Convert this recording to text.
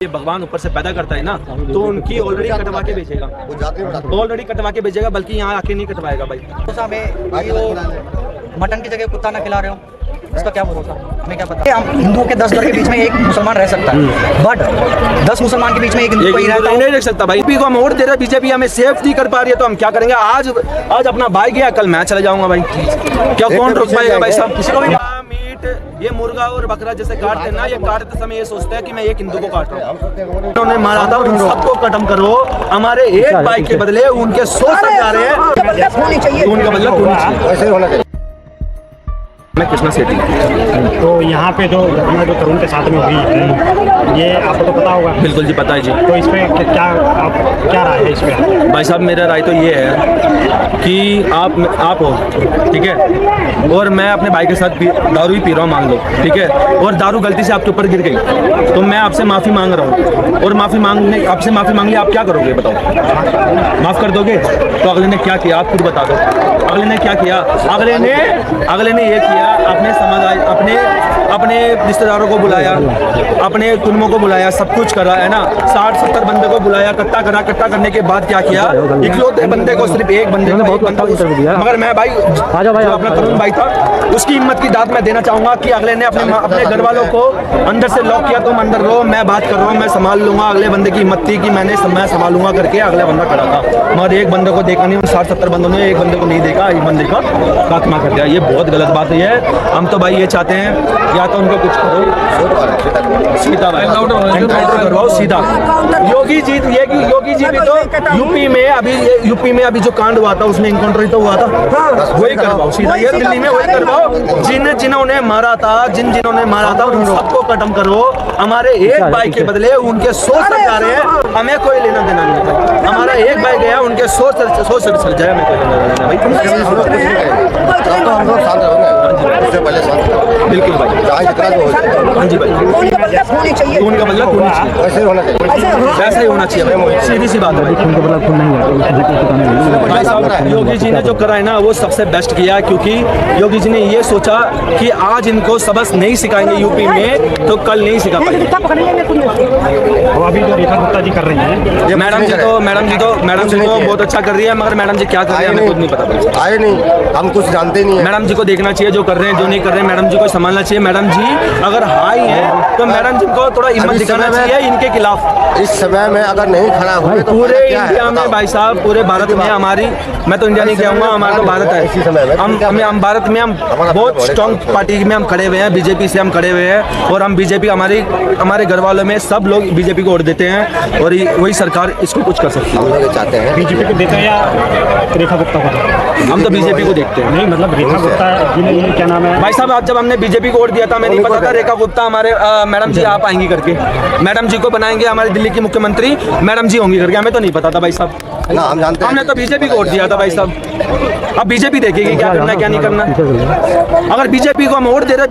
ये भगवान ऊपर से पैदा करता है ना, तो उनकी ऑलरेडी कटवा के भेजेगा, ऑलरेडी कटवा के भेजेगा, बल्कि यहाँ आके नहीं कटवाएगा भाई। हमें मटन की जगह कुत्ता ना खिला रहे हो, इसका क्या भरोसा, हमें क्या पता। हम हिंदुओं के 10 घर के बीच में एक मुसलमान रह सकता है, बट 10 मुसलमान के बीच में एक हिंदू कोई रहता नहीं रह सकता भाई। को हम वोट दे रहे, बीजेपी हमें सेफ नहीं कर पा रही है, तो हम क्या करेंगे। आज अपना भाई गया, कल मैं चला जाऊंगा भाई, क्या कौन रोक पाएगा भाई साहब। किसी को भी ये मुर्गा और बकरा जैसे काटते ना, ये काटते समय ये सोचता है कि मैं एक हिंदू को काट रहा हूँ। उन्होंने मारा था, उन सबको खत्म करो। हमारे एक भाई के बदले उनके 100 जा रहे हैं, उनका बदला होनी चाहिए। मैं कृष्णा सेठी। तो यहाँ पे जो घटना जो तरुण के साथ में हुई है, ये आपको तो पता होगा। बिल्कुल जी, पता है जी। तो इस पे क्या राय है इस पे? भाई साहब, मेरा राय तो ये है कि आप हो, ठीक है, और मैं अपने भाई के साथ दारू ही पी रहा हूँ मान लो, ठीक है, और दारू गलती से आपके ऊपर गिर गई, तो मैं आपसे माफ़ी मांग रहा हूँ, और आपसे माफ़ी मांग लिया, आप क्या करोगे बताओ? माफ़ कर दोगे? तो अगले ने क्या किया आप खुद बता दो। अगले ने क्या किया? अगले ने ये किया, अपने समुदाय, अपने रिश्तेदारों को बुलाया, अपने कुटुंबों को बुलाया, सब कुछ करा है ना, 60-70 बंदे को बुलाया, इकट्ठा करा। इकट्ठा करने के बाद क्या किया, इकलौते बंदे को, सिर्फ एक बंदे को, मगर मैं भाई जो अपना तरुण भाई था, उसकी हिम्मत की दाद मैं देना चाहूंगा कि अगले ने अपने घर वालों को अंदर से लॉक किया, तुम अंदर रहो, मैं बात कर रहा हूँ, मैं संभाल लूंगा। अगले बंदे की हिम्मत थी कि मैं संभालूंगा करके अगला बंदा खड़ा था, मगर एक बंदे को देखा नहीं, उन 60-70 बंदों ने एक बंदे को नहीं देखा, एक बंदे का खात्मा कर दिया। ये बहुत गलत बात है। हम तो भाई ये चाहते हैं, या तो उनको कुछ करो सीधा भाई, एनकाउंटर करवाओ सीधा। योगी जी भी तो यूपी में अभी जो कांड हुआ था, उसमें एनकाउंटर ही तो हुआ था, वही करवाओ सीधा। ये दिल्ली में वही करवाओ, जिन्होंने मारा था, जिन्होंने मारा था, उन सबको खत्म करो। हमारे एक भाई के बदले उनके 100 सर जा रहे हैं, हमें कोई लेना देना नहीं भाई। हमारा एक भाई गया, उनके 100 सर जाए, हमें कोई लेना देना भाई। बिल्कुल भाई, हाँ जी भाई, उनका बदला होना चाहिए, वैसा ही होना चाहिए भाई, सीधी सी बात है भाई साहब। योगी जी ने जो करा है ना, वो सबसे बेस्ट किया, क्योंकि योगी जी ने ये सोचा कि आज इनको सबक नहीं सिखाएंगे यूपी में, तो कल नहीं सिखा पाएंगे। वो अभी जो रेखा गुप्ता जी कर रही हैं, मैडम जी तो बहुत अच्छा कर रही है, मगर मैडम जी क्या कर रही है हमें खुद नहीं पता। आए नहीं, हम कुछ जानते नहीं है। मैडम जी को देखना चाहिए, जो कर रहे हैं, जो नहीं कर रहे हैं, मैडम जी को संभालना चाहिए। मैडम जी अगर हाई है, तो मैडम जी को थोड़ा हिम्मत दिखाना चाहिए इनके खिलाफ। इस समय में अगर नहीं खड़ा हुए तो पूरे इंडिया में भाई साहब, पूरे भारत में हमारी, मैं तो इंडिया नहीं कहूँगा, हमारा तो भारत है। हम भारत में हम बहुत स्ट्रॉन्ग पार्टी में हम खड़े हुए हैं, बीजेपी से हम खड़े हुए हैं, और हम बीजेपी, हमारे घर वालों में सब लोग बीजेपी को वोट देते हैं, और वही सरकार इसको कुछ कर सकती है। चाहते हैं बीजेपी को देते हैं या रेखा गुप्ता को? हम तो बीजेपी को देखते हैं। नहीं मतलब रेखा गुप्ता जी, क्या नाम है भाई साहब, आज जब हमने बीजेपी को वोट दिया था, मैं नहीं पता था रेखा गुप्ता हमारे मैडम जी आप आएंगी करके, मैडम जी को बनाएंगे हमारे दिल्ली की मुख्यमंत्री, मैडम जी होंगी करके, हमें तो नहीं पता था भाई साहब ना, हम जानते हैं। हमने तो बीजेपी को वोट दिया था भाई साहब। अब बीजेपी देखेगी क्या करना क्या नहीं करना। अगर बीजेपी को हम वोट दे रहे